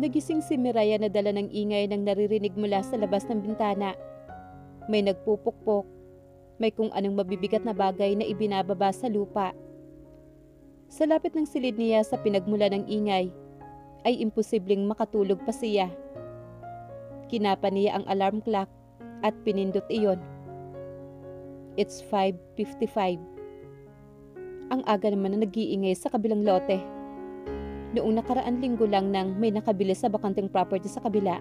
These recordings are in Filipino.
Nagising si Miraya na dala ng ingay nang naririnig mula sa labas ng bintana. May nagpupukpok, may kung anong mabibigat na bagay na ibinababa sa lupa. Sa lapit ng silid niya sa pinagmula ng ingay, ay imposibleng makatulog pa siya. Kinapa niya ang alarm clock at pinindot iyon. It's 5:55. Ang aga naman na nag-iingay sa kabilang lote. Noong nakaraan linggo lang nang may nakabili sa bakanteng property sa kabila.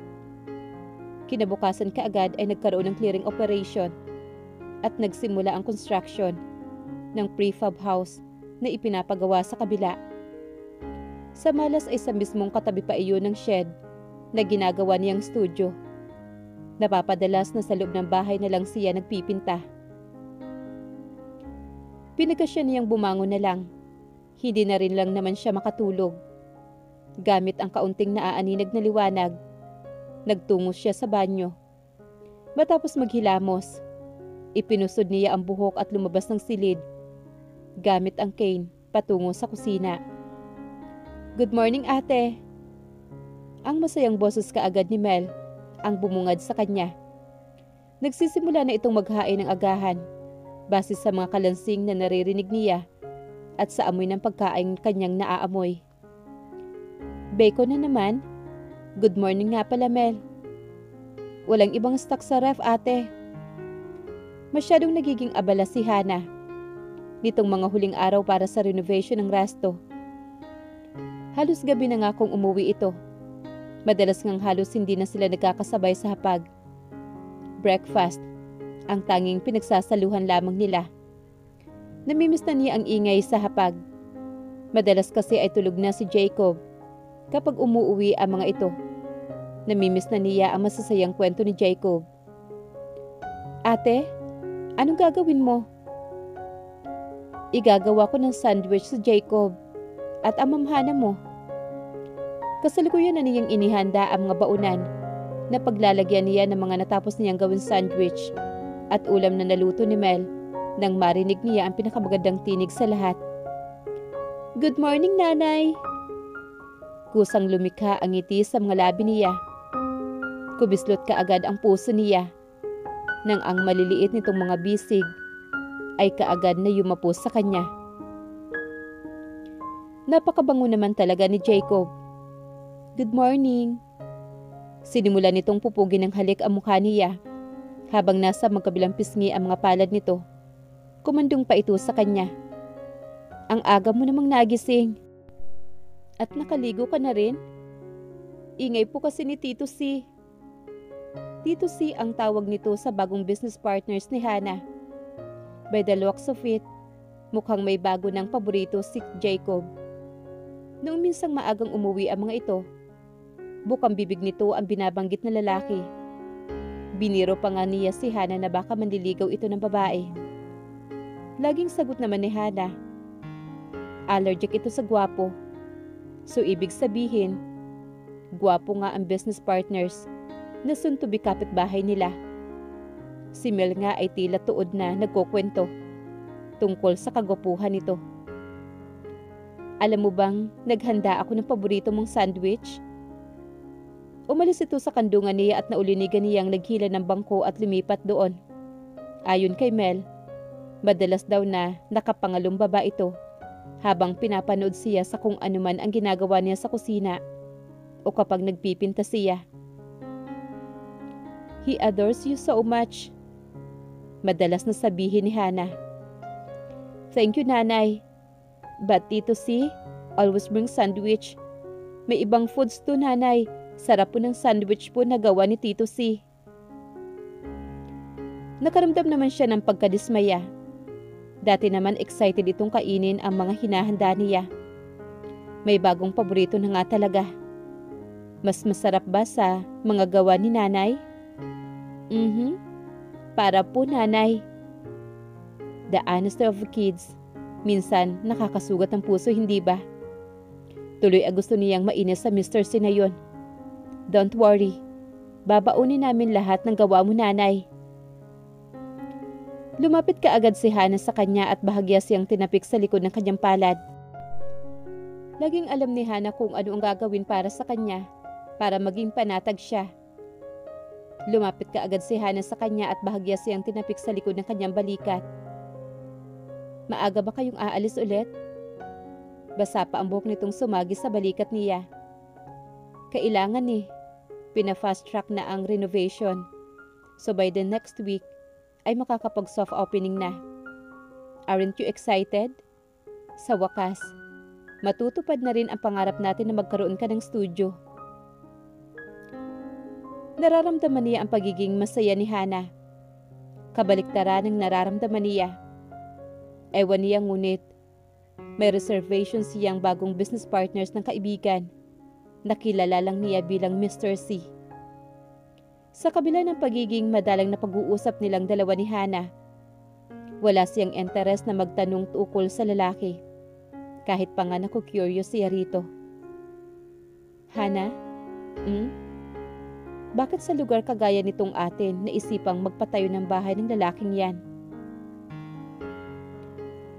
Kinabukasan kaagad ay nagkaroon ng clearing operation at nagsimula ang construction ng prefab house na ipinapagawa sa kabila. Sa malas ay sa mismong katabi pa iyon ng shed na ginagawa niyang studio. Napapadalas na sa loob ng bahay na lang siya nagpipinta. Pinagasya niyang bumangon na lang. Hindi na rin lang naman siya makatulog. Gamit ang kaunting naaaninag na liwanag, nagtungo siya sa banyo. Matapos maghilamos, ipinusod niya ang buhok at lumabas ng silid. Gamit ang cane, patungo sa kusina. Good morning, ate. Ang masayang boses kaagad ni Mel ang bumungad sa kanya. Nagsisimula na itong maghain ng agahan base sa mga kalansing na naririnig niya at sa amoy ng pagkain kanyang naaamoy. Bacon na naman. Good morning nga pala, Mel. Walang ibang stock sa ref, ate. Masyadong nagiging abala si Hana nitong mga huling araw para sa renovation ng resto. Halos gabi na nga kung umuwi ito. Madalas ngang halos hindi na sila nagkakasabay sa hapag. Breakfast, ang tanging pinagsasaluhan lamang nila. Namimiss na niya ang ingay sa hapag. Madalas kasi ay tulog na si Jacob kapag umuuwi ang mga ito. Namimiss na niya ang masasayang kwento ni Jacob. Ate, anong gagawin mo? Igagawa ko ng sandwich sa Jacob at ang mamhana mo. Kasalukuyan na niyang inihanda ang mga baunan na paglalagyan niya ng mga natapos niyang gawin sandwich at ulam na naluto ni Mel nang marinig niya ang pinakamagandang tinig sa lahat. Good morning, nanay! Kusang lumikha ang ngiti sa mga labi niya. Kumislot kaagad ang puso niya nang ang maliliit nitong mga bisig ay kaagad na yumapos sa kanya. Napakabango naman talaga ni Jacob. Good morning. Sinimulan nitong pupugin ng halik ang mukha niya habang nasa magkabilang pisngi ang mga palad nito. Kumandong pa ito sa kanya. Ang aga mo namang nagising. At nakaligo ka na rin? Ingay po kasi ni Tito C. Tito C ang tawag nito sa bagong business partners ni Hana. By the looks of it, mukhang may bago ng paborito si Jacob. Noong minsang maagang umuwi ang mga ito, bukang bibig nito ang binabanggit na lalaki. Biniro pa nga niya si Hana na baka manliligaw ito ng babae. Laging sagot naman ni Hana, allergic ito sa gwapo. So ibig sabihin, gwapo nga ang business partners na soon to be kapitbahay nila. Si Mel nga ay tila tuod na nagkukwento tungkol sa kagwapuhan nito. Alam mo bang naghanda ako ng paborito mong sandwich? Umalis ito sa kandungan niya at naulinigan niyang naghila ng bangko at lumipat doon. Ayon kay Mel, madalas daw na nakapangalumbaba ito habang pinapanood siya sa kung anuman ang ginagawa niya sa kusina o kapag nagpipinta siya. He adores you so much. Madalas na sabihin ni Hana. Thank you, nanay. But Tito C always brings sandwich. May ibang foods to, nanay. Sarap po ng sandwich po na gawa ni Tito C. Nakaramdam naman siya ng pagkadismaya. Dati naman excited itong kainin ang mga hinahanda niya. May bagong paborito na nga talaga. Mas masarap ba sa mga gawa ni nanay? Para po, nanay. The honesty of the kids. Minsan nakakasugat ang puso, hindi ba? Tuloy gusto niyang mainis sa Mr. C na yun. Don't worry. Babaunin namin lahat ng gawa mo, nanay. Lumapit kaagad si Hana sa kanya at bahagya siyang tinapik sa likod ng kanyang palad. Laging alam ni Hana kung ano ang gagawin para sa kanya. para maging panatag siya. Lumapit kaagad si Hana sa kanya at bahagya siyang tinapik sa likod ng kanyang balikat. Maaga ba kayong aalis ulit? Basa pa ang buhok nitong sumagi sa balikat niya. Kailangan eh. Pina-fast track na ang renovation. So by the next week, ay makakapag-soft opening na. Aren't you excited? Sa wakas, matutupad na rin ang pangarap natin na magkaroon ka ng studio. Nararamdaman niya ang pagiging masaya ni Hana. Kabaliktaran ng nararamdaman niya. Ewan niya ngunit, may reservation siyang bagong business partners ng kaibigan na kilala lang niya bilang Mr. C. Sa kabila ng pagiging madalang na pag-uusap nilang dalawa ni Hana, wala siyang interes na magtanong tukol sa lalaki. Kahit pa nga naku-curious siya rito. Hana? Bakit sa lugar kagaya nitong atin naisipang magpatayo ng bahay ng lalaking yan?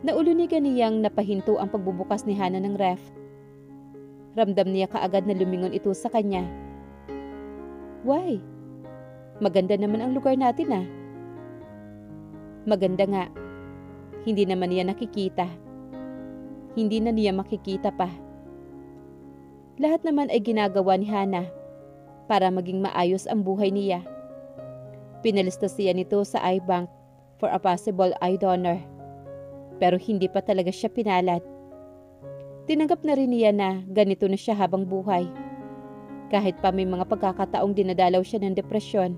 Naulunigan niyang napahinto ang pagbubukas ni Hana ng ref. Ramdam niya kaagad na lumingon ito sa kanya. Why? Maganda naman ang lugar natin ah. Maganda nga. Hindi naman niya nakikita. Hindi na niya makikita pa. Lahat naman ay ginagawa ni Hana para maging maayos ang buhay niya. Pinalista siya nito sa iBank for a possible eye donor. Pero hindi pa talaga siya pinalad. Tinanggap na rin niya na ganito na siya habang buhay. Kahit pa may mga pagkakataong dinadalaw siya ng depresyon,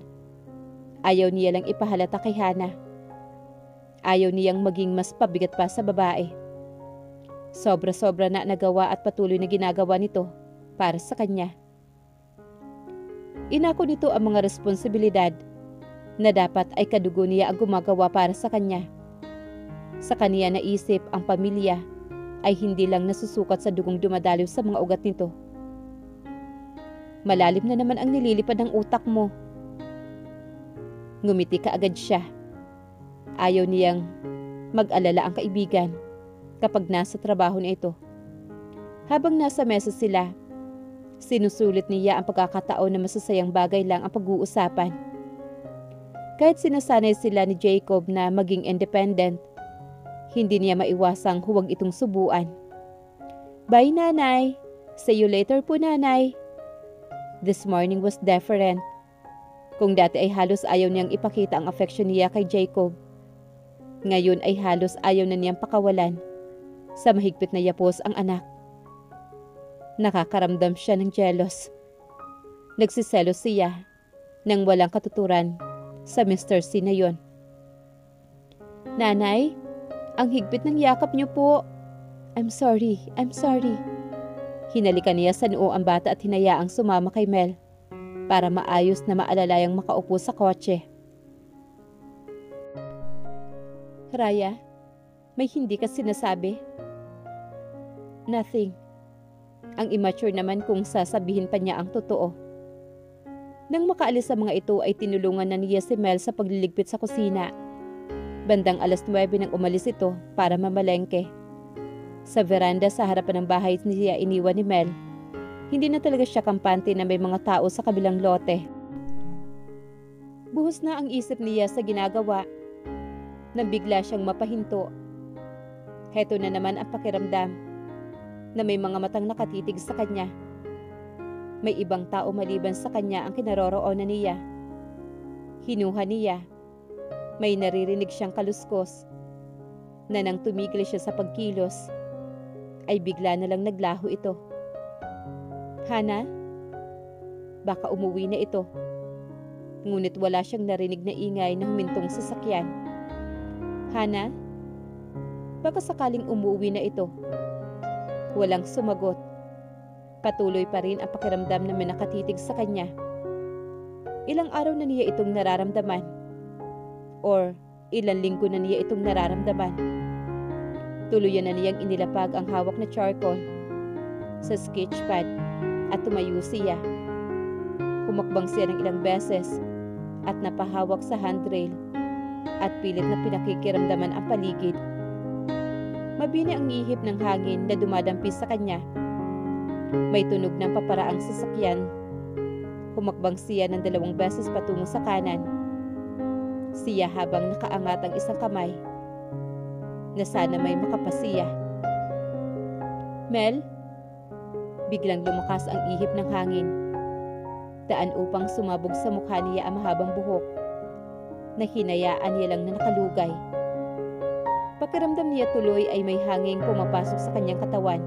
ayaw niya lang ipahalata kay Hana. Ayaw niyang maging mas pabigat pa sa babae. Sobra-sobra na nagawa at patuloy na ginagawa nito para sa kanya. Inako nito ang mga responsibilidad na dapat ay kadugo niya ang gumagawa para sa kanya. Sa kaniya naisip ang pamilya ay hindi lang nasusukat sa dugong dumadaloy sa mga ugat nito. Malalim na naman ang nililipad ng utak mo. Ngumiti kaagad siya. Ayaw niyang mag-alala ang kaibigan kapag nasa trabaho na ito. Habang nasa mesa sila, sinusulit niya ang pagkakataon na masasayang bagay lang ang pag-uusapan. Kahit sinasanay sila ni Jacob na maging independent, hindi niya maiwasang huwag itong subuan. Bye nanay! See you later po nanay! This morning was different. Kung dati ay halos ayaw niyang ipakita ang affection niya kay Jacob, ngayon ay halos ayaw na niyang pakawalan sa mahigpit na yapos ang anak. Nakakaramdam siya ng jealous. Nagsiselos siya nang walang katuturan sa Mr. C na yon. Nanay, ang higpit ng yakap niyo po. I'm sorry. Hinalikan niya sa noo ang bata at hinayaang sumama kay Mel para maayos na maalalayang makaupo sa kotse. Raya, may hindi ka sinasabi? Nothing. Ang immature naman kung sasabihin pa niya ang totoo. Nang makaalis sa mga ito ay tinulungan na niya si Mel sa pagliligpit sa kusina. Bandang 9:00 nang umalis ito para mamalengke. Sa veranda sa harapan ng bahay niya iniwan ni Mel. Hindi na talaga siya kampante na may mga tao sa kabilang lote. Buhos na ang isip niya sa ginagawa nang bigla siyang mapahinto. Heto na naman ang pakiramdam na may mga matang nakatitig sa kanya. May ibang tao maliban sa kanya ang kinaroroonan niya. Hinuha niya. May naririnig siyang kaluskos na nang tumigil siya sa pagkilos, ay bigla na lang naglaho ito. Hana, baka umuwi na ito. Ngunit wala siyang narinig na ingay na humintong sa sasakyan. Hana, baka sakaling umuwi na ito. Walang sumagot. Patuloy pa rin ang pakiramdam na may nakatitig sa kanya. Ilang araw na niya itong nararamdaman. Or ilang linggo na niya itong nararamdaman. Tuluyan na niyang inilapag ang hawak na charcoal sa sketchpad at tumayo siya. Humakbang siya ng ilang beses at napahawak sa handrail at pilit na pinakikiramdaman ang paligid. Mabini ang ihip ng hangin na dumadampis sa kanya. May tunog ng paparaang sasakyan Humakbang siya ng 2 beses patungo sa kanan. Siya habang nakaangat ang isang kamay na sana may makapasiya. Mel? Biglang lumakas ang ihip ng hangin. Daan upang sumabog sa mukha niya ang mahabang buhok na hinayaan niya lang na nakalugay. Pakiramdam niya tuloy ay may hanging pumapasok sa kanyang katawan,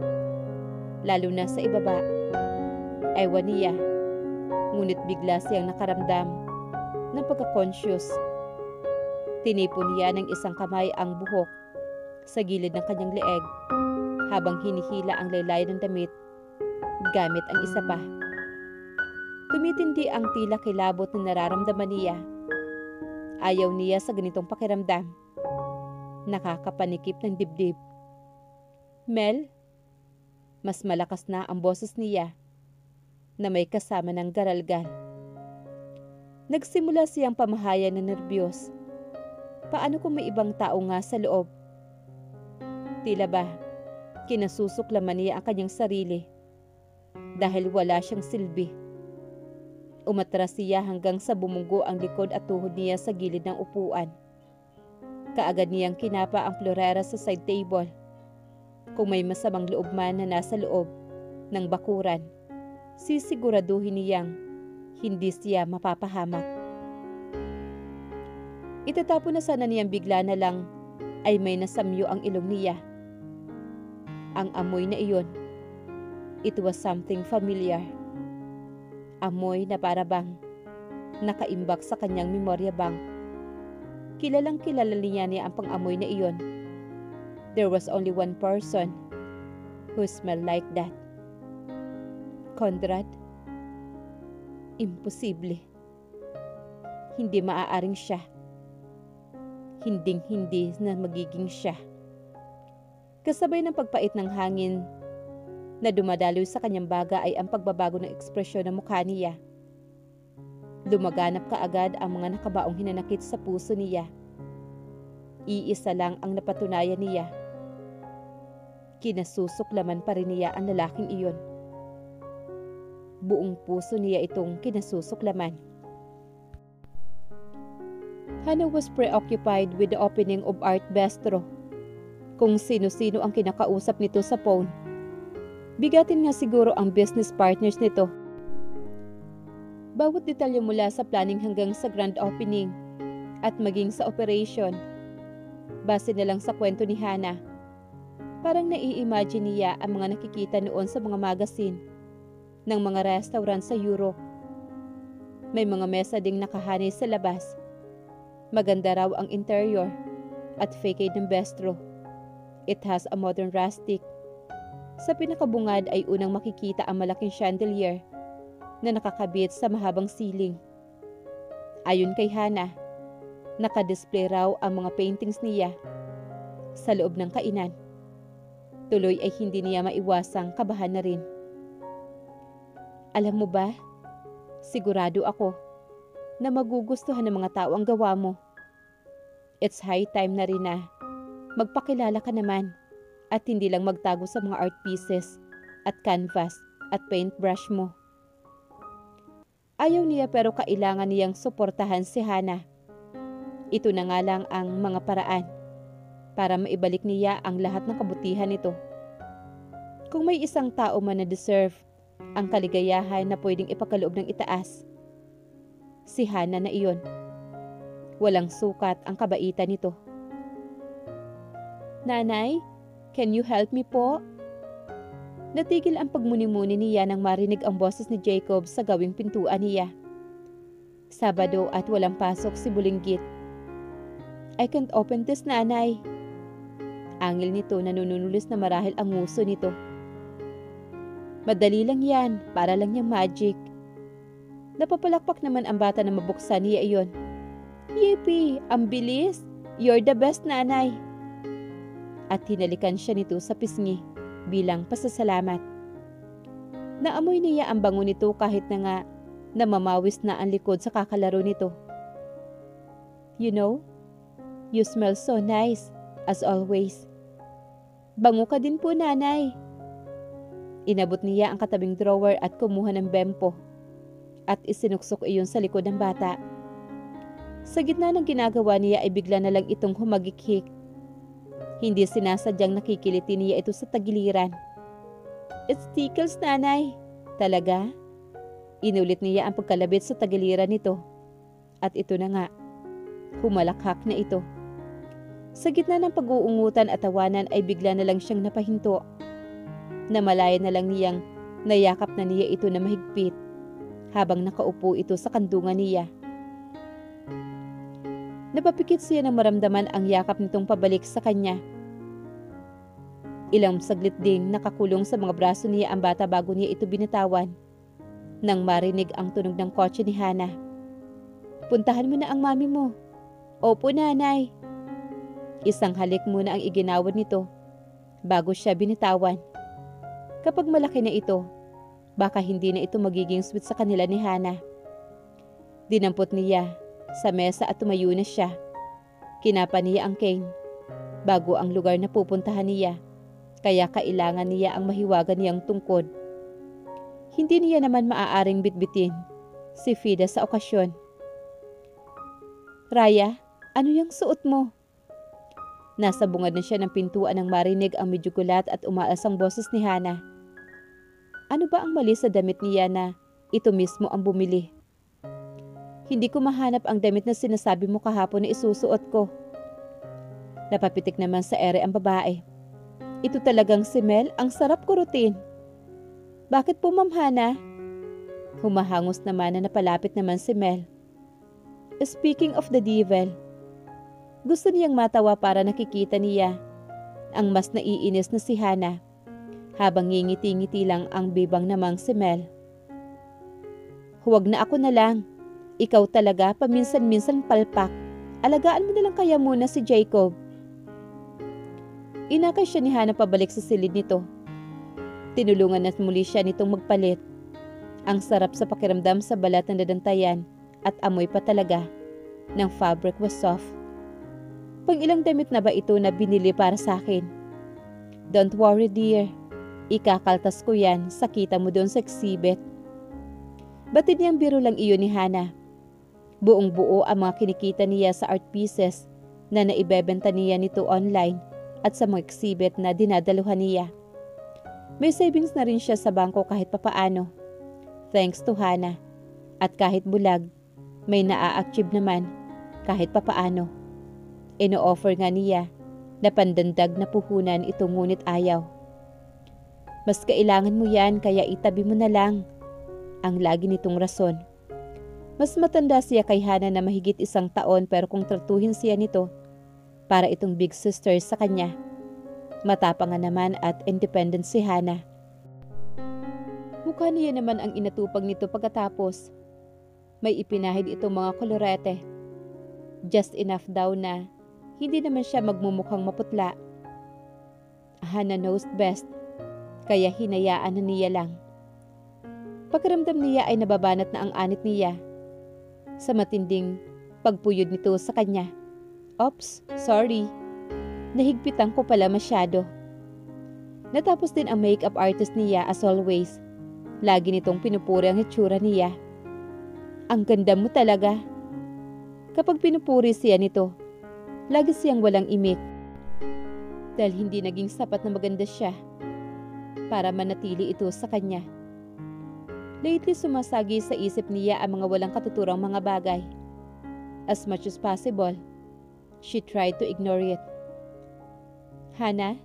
lalo na sa ibaba. Ewan niya, ngunit bigla siyang nakaramdam ng pagka-conscious. Tinipon niya ng isang kamay ang buhok sa gilid ng kanyang leeg habang hinihila ang laylay ng damit gamit ang isa pa. Tumitindi ang tila kilabot na nararamdaman niya. Ayaw niya sa ganitong pakiramdam. Nakakapanikip ng dibdib. Mel? Mas malakas na ang boses niya na may kasama ng garalgal. Nagsimula siyang pamahayan na nerbiyos. Paano kung may ibang tao nga sa loob? Tila ba, kinasusuklaman niya ang kanyang sarili dahil wala siyang silbi. Umatras siya hanggang sa bumunggo ang likod at tuhod niya sa gilid ng upuan. Kaagad niyang kinapa ang florera sa side table. Kung may masamang loob man na nasa loob ng bakuran, sisiguraduhin niyang hindi siya mapapahamak. Itatapon na sana niyang bigla na lang ay may nasamyo ang ilong niya. Ang amoy na iyon, it was something familiar. Amoy na parabang nakaimbak sa kanyang memorya bank. Kilalang kilala niya ang pang-amoy na iyon. There was only one person who smelled like that. Conrad? Imposible. Hindi maaaring siya. Hinding-hindi na magiging siya. Kasabay ng pagpait ng hangin na dumadaloy sa kanyang baga ay ang pagbabago ng ekspresyon ng mukha niya. Lumaganap kaagad ang mga nakabaong hinanakit sa puso niya. Iisa lang ang napatunayan niya. Kinasusuklaman pa rin niya ang lalaking iyon. Buong puso niya itong kinasusuklaman. Hannah was preoccupied with the opening of Art Bistro. Kung sino-sino ang kinakausap nito sa phone. Bigatin nga siguro ang business partners nito. Bawat detalye mula sa planning hanggang sa grand opening at maging sa operation. Base na lang sa kwento ni Hannah. Parang nai-imagine niya ang mga nakikita noon sa mga magazine ng mga restaurant sa Europe. May mga mesa ding nakahanay sa labas. Maganda raw ang interior at facade ng bistro. It has a modern rustic. Sa pinakabungad ay unang makikita ang malaking chandelier na nakakabit sa mahabang siling. Ayon kay Hannah, nakadisplay raw ang mga paintings niya sa loob ng kainan. Tuloy ay hindi niya maiwasang kabahan na rin. Alam mo ba, sigurado ako na magugustuhan ng mga tao ang gawa mo. It's high time na rin na magpakilala ka naman. At hindi lang magtago sa mga art pieces at canvas at paintbrush mo. Ayaw niya pero kailangan niyang suportahan si Hannah. Ito na nga lang ang mga paraan para maibalik niya ang lahat ng kabutihan nito. Kung may isang tao man na deserve ang kaligayahan na pwedeng ipakaloob ng itaas, si Hannah na iyon. Walang sukat ang kabaitan nito. Nanay? Can you help me po? Natigil ang pagmuni-muni niya nang marinig ang boses ni Jacob sa gawing pintuan niya. Sabado at walang pasok si Bulinggit. I can't open this, nanay. Angil nito na nununulis na marahil ang nguso nito. Madali lang yan, para lang niyang magic. Napapalakpak naman ang bata na mabuksan niya iyon. Yippee, ang bilis! You're the best, nanay. At hinalikan siya nito sa pisngi bilang pasasalamat. Naamoy niya ang bango nito kahit na nga namamawis na ang likod sa kakalaro nito. You know, you smell so nice, as always. Bango ka din po, nanay. Inabot niya ang katabing drawer at kumuha ng bempo. at isinuksok iyon sa likod ng bata. Sa gitna ng ginagawa niya ay bigla na lang itong humagikhik. Hindi sinasadyang nakikiliti niya ito sa tagiliran. "It tickles, nanay." "Talaga?" Inulit niya ang pagkalabit sa tagiliran nito. At ito na nga, humalakhak na ito. Sa gitna ng pag-uungutan at tawanan ay bigla na lang siyang napahinto. Namalaya na lang niyang nayakap na niya ito na mahigpit habang nakaupo ito sa kandungan niya. Napapikit siya nang maramdaman ang yakap nitong pabalik sa kanya. Ilang saglit ding nakakulong sa mga braso niya ang bata bago niya ito binitawan. Nang marinig ang tunog ng kotse ni Hana. "Puntahan mo na ang mami mo." "Opo, nanay." Isang halik muna ang iginawad nito bago siya binitawan. Kapag malaki na ito, baka hindi na ito magiging sweet sa kanila ni Hana. Dinampot niya sa mesa at tumayo na siya. Kinapa niya ang cane bago ang lugar na pupuntahan niya, kaya kailangan niya ang mahiwagan niyang tungkod. Hindi niya naman maaaring bitbitin si Fida sa okasyon. "Raya, ano yung suot mo?" Nasa bungad na siya ng pintuan nang marinig ang medyo gulat at umaasang boses ni Hana. Ano ba ang mali sa damit niya na ito mismo ang bumili? "Hindi ko mahanap ang damit na sinasabi mo kahapon na isusuot ko." Napapitik naman sa ere ang babae. "Ito talagang si Mel, ang sarap kurutin." "Bakit po, Ma'am Hana?" Humahangos naman na napalapit naman si Mel. Speaking of the devil, gusto niyang matawa para nakikita niya ang mas naiinis na si Hana habang ngingiti-ngiti lang ang bibang namang si Mel. "Huwag na, ako na lang. Ikaw talaga paminsan-minsan palpak. Alagaan mo na lang kaya muna si Jacob." Inakay siya ni Hana pabalik sa silid nito. Tinulungan na muli siya nitong magpalit. Ang sarap sa pakiramdam sa balat na nadantayan at amoy pa talaga ng fabric was soft. "Pang ilang damit na ba ito na binili para sa akin?" "Don't worry, dear. Ikakaltas ko yan sa kita mo doon sa exhibit." Batid niyang biro lang iyon ni Hana. Buong buo ang mga kinikita niya sa art pieces na naibebenta niya nito online at sa mga exhibit na dinadaluhan niya. May savings na rin siya sa bangko kahit papaano. Thanks to Hana. At kahit bulag, may naa-achieve naman kahit papaano. Ino-offer nga niya na pandandag na puhunan ito ngunit ayaw. "Mas kailangan mo yan kaya itabi mo na lang," ang lagi nitong rason. Mas matanda siya kay Hana na mahigit 1 taon pero kung tratuhin siya nito, para itong big sister sa kanya. Matapangan naman at independent si Hana. Mukha niya naman ang inatupag nito pagkatapos. May ipinahid itong mga kolorete. Just enough daw na hindi naman siya magmumukhang maputla. Hana knows best, kaya hinayaan na niya lang. Pakiramdam niya ay nababanat na ang anit niya sa matinding pagpuyod nito sa kanya. "Oops, sorry. Nahigpitan ko pala masyado." Natapos din ang makeup artist niya as always. Lagi nitong pinupuri ang itsura niya. "Ang ganda mo talaga." Kapag pinupuri siya nito, lagi siyang walang imik. Dahil hindi naging sapat na maganda siya para manatili ito sa kanya. Lately sumasagi sa isip niya ang mga walang katuturang mga bagay. As much as possible, she tried to ignore it. "Hana,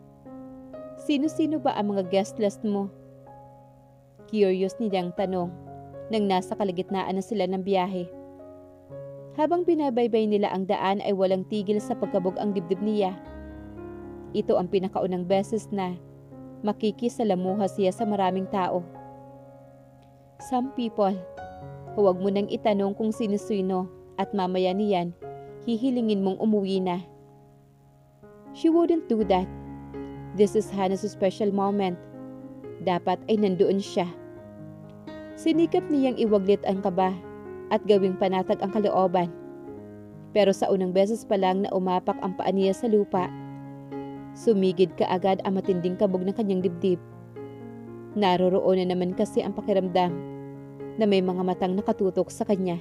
sino-sino ba ang mga guest list mo?" Curious niyang tanong nang nasa kalagitnaan na sila ng biyahe. Habang binabaybay nila ang daan ay walang tigil sa pagkabog ang dibdib niya. Ito ang pinakaunang beses na makikisalamuha siya sa maraming tao. Some people, huwag mo nang itanong kung sino-sino at mamaya niyan, hihilingin mong umuwi na. She wouldn't do that. This is Hana's special moment. Dapat ay nandoon siya. Sinikap niyang iwaglit ang kaba at gawing panatag ang kalooban. Pero sa unang beses pa lang na umapak ang paa niya sa lupa, sumigid kaagad ang matinding kabog ng kanyang dibdib. Naroroon na naman kasi ang pakiramdam na may mga matang nakatutok sa kanya.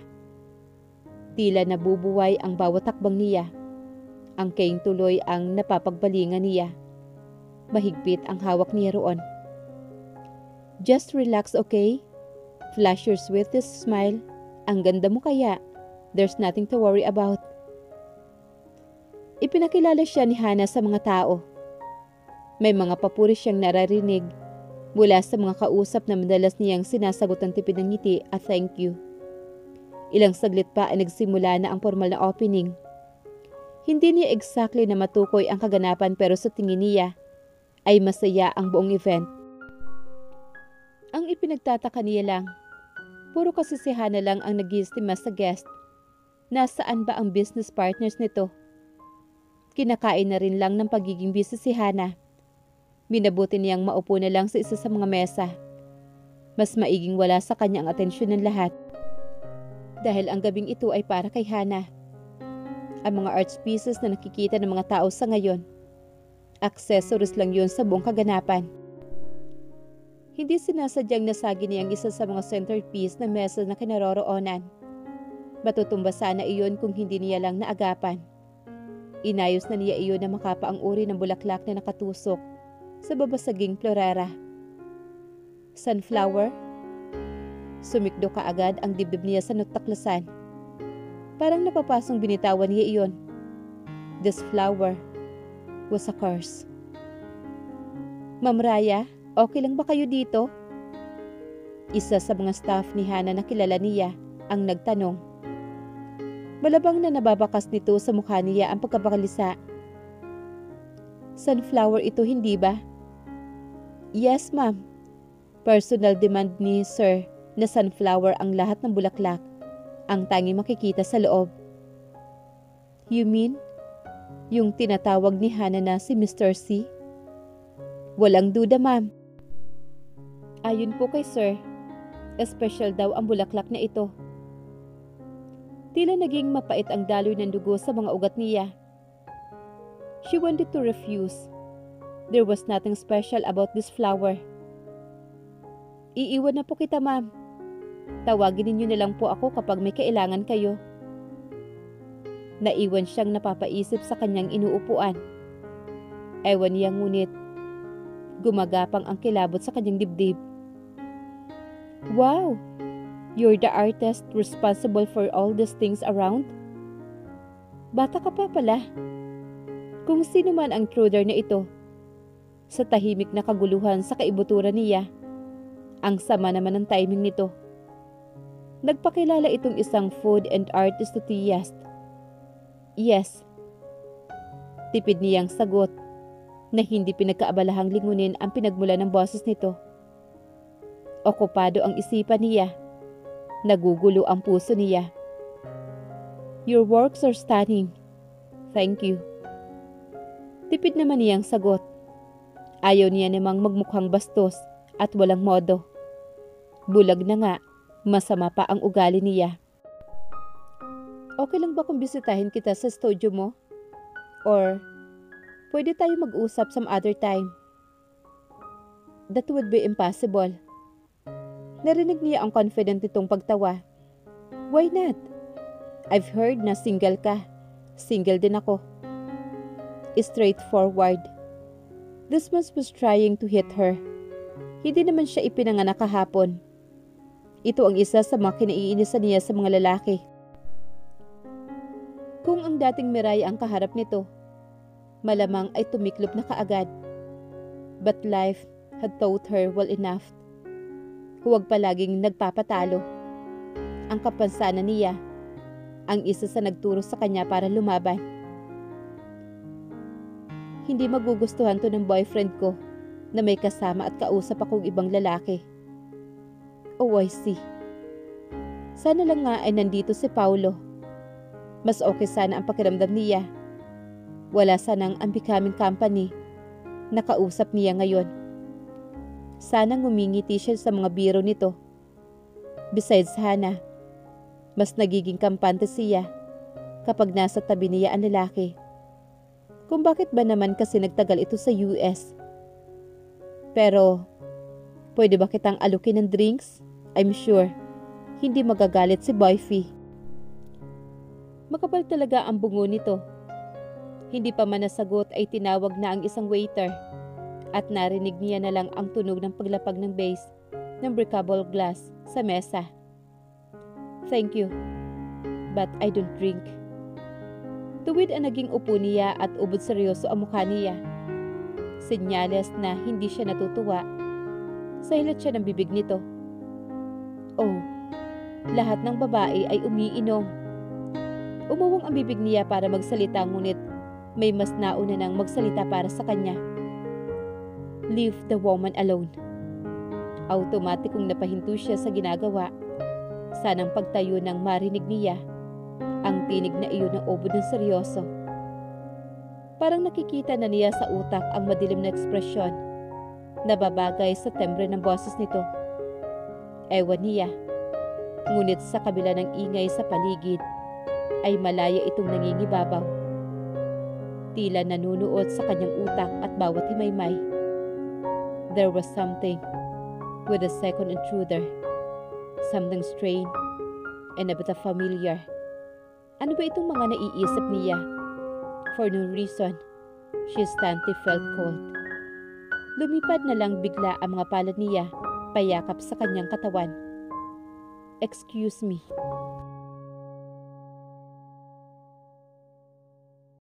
Tila nabubuway ang bawat takbang niya. Ang Kane tuloy ang napapagbalingan niya. Mahigpit ang hawak niya roon. Just relax, okay? Flash your sweetest smile. Ang ganda mo kaya. There's nothing to worry about. Ipinakilala siya ni Hana sa mga tao. May mga papuri siyang nararinig mula sa mga kausap na madalas niyang sinasagot ang tipid ng ngiti at thank you. Ilang saglit pa ay nagsimula na ang formal na opening. Hindi niya exactly na matukoy ang kaganapan pero sa tingin niya ay masaya ang buong event. Ang ipinagtataka niya lang, puro kasi si Hana lang ang nag-iistima sa guest. Nasaan ba ang business partners nito? Kinakain na rin lang ng pagiging busy si Hana. Minabuti niyang maupo na lang sa isa sa mga mesa. Mas maiging wala sa kanya ang atensyon ng lahat. Dahil ang gabing ito ay para kay Hana. Ang mga arts pieces na nakikita ng mga tao sa ngayon, accessories lang yun sa buong kaganapan. Hindi sinasadyang nasagi niya ang isa sa mga centerpiece na mesa na kinaroroonan. Matutumba sana iyon kung hindi niya lang naagapan. Inayos na niya iyon na makapa ang uri ng bulaklak na nakatusok sa babasaging florera. Sunflower? Sumikdo kaagad ang dibdib niya sa nataklasan. Parang napapasong binitawan niya iyon. This flower was a curse. Ma'am Raya, okay lang ba kayo dito? Isa sa mga staff ni Hana na kilala niya ang nagtanong. Malabang na nababakas nito sa mukha niya ang pagkabakalisa. Sunflower ito, hindi ba? Yes, ma'am. Personal demand ni sir na sunflower ang lahat ng bulaklak. Ang tanging makikita sa loob. You mean, yung tinatawag ni Hana na si Mr. C? Walang duda, ma'am. Ayon po kay sir, espesyal daw ang bulaklak na ito. Tila naging mapait ang daloy ng dugo sa mga ugat niya. She wanted to refuse. There was nothing special about this flower. Iiwan na po kita, ma'am. Tawagin ninyo na lang po ako kapag may kailangan kayo. Naiwan siyang napapaisip sa kanyang inuupuan. Ewan niya ngunit, gumagapang ang kilabot sa kanyang dibdib. Wow! You're the artist responsible for all these things around? Bata ka pa pala. Kung sino man ang intruder na ito, sa tahimik na kaguluhan sa kaibuturan niya, ang sama naman ng timing nito. Nagpakilala itong isang food and art enthusiast. Yes. Tipid niyang sagot na hindi pinagkaabalahang lingunin ang pinagmula ng boses nito. Okupado ang isipan niya. Nagugulo ang puso niya. Your works are stunning. Thank you. Tipid naman niyang sagot. Ayaw niya namang magmukhang bastos at walang modo. Bulag na nga. Masama pa ang ugali niya. Okay lang ba kung bisitahin kita sa studio mo? Or, pwede tayo mag-usap some other time? That would be impossible. Narinig niya ang confident nitong pagtawa. Why not? I've heard na single ka. Single din ako. Straightforward. This man was trying to hit her. Hindi naman siya ipinanganak kahapon. Ito ang isa sa mga kinaiinisan niya sa mga lalaki. Kung ang dating Miraya ang kaharap nito, malamang ay tumiklop na kaagad. But life had taught her well enough. Huwag palaging nagpapatalo. Ang kapansanan niya, ang isa sa nagturo sa kanya para lumaban. Hindi magugustuhan to ng boyfriend ko na may kasama at kausap akong ibang lalaki. Oh, I see. Sana lang nga ay nandito si Paulo. Mas okay sana ang pakiramdam niya. Wala sanang unbecoming company. Nakausap niya ngayon. Sana ngumingiti siya sa mga biro nito. Besides Hana, mas nagiging kampante siya kapag nasa tabi niya ang lalaki. Kung bakit ba naman kasi nagtagal ito sa US. Pero, pwede ba kitang alukin ng drinks? I'm sure hindi magagalit si Boyfie. Makapal talaga ang bungo nito. Hindi pa man nasagot ay tinawag na ang isang waiter at narinig niya na lang ang tunog ng paglapag ng base ng breakable glass sa mesa. "Thank you, but I don't drink." Tuwid ang naging upo niya at ubod seryoso ang mukha niya. Senyales na hindi siya natutuwa. Sa hilat siya ng bibig nito. Oh, lahat ng babae ay umiinom. Umawang ang bibig niya para magsalita ngunit may mas nauna nang magsalita para sa kanya. "Leave the woman alone." Automatikong napahinto siya sa ginagawa. Sanang pagtayo nang marinig niya ang tinig na iyon ng ubod ng seryoso. Parang nakikita na niya sa utak ang madilim na ekspresyon. Nababagay sa tembre ng boses nito. Ewan niya. Ngunit sa kabila ng ingay sa paligid, ay malaya itong nangingibabaw. Tila nanunuot sa kanyang utak at bawat himaymay. There was something with the second intruder. Something strange and a bit familiar. Ano ba itong mga naiisip niya? For no reason, she instantly felt cold. Lumipad na lang bigla ang mga palad niya, payakap sa kanyang katawan. "Excuse me."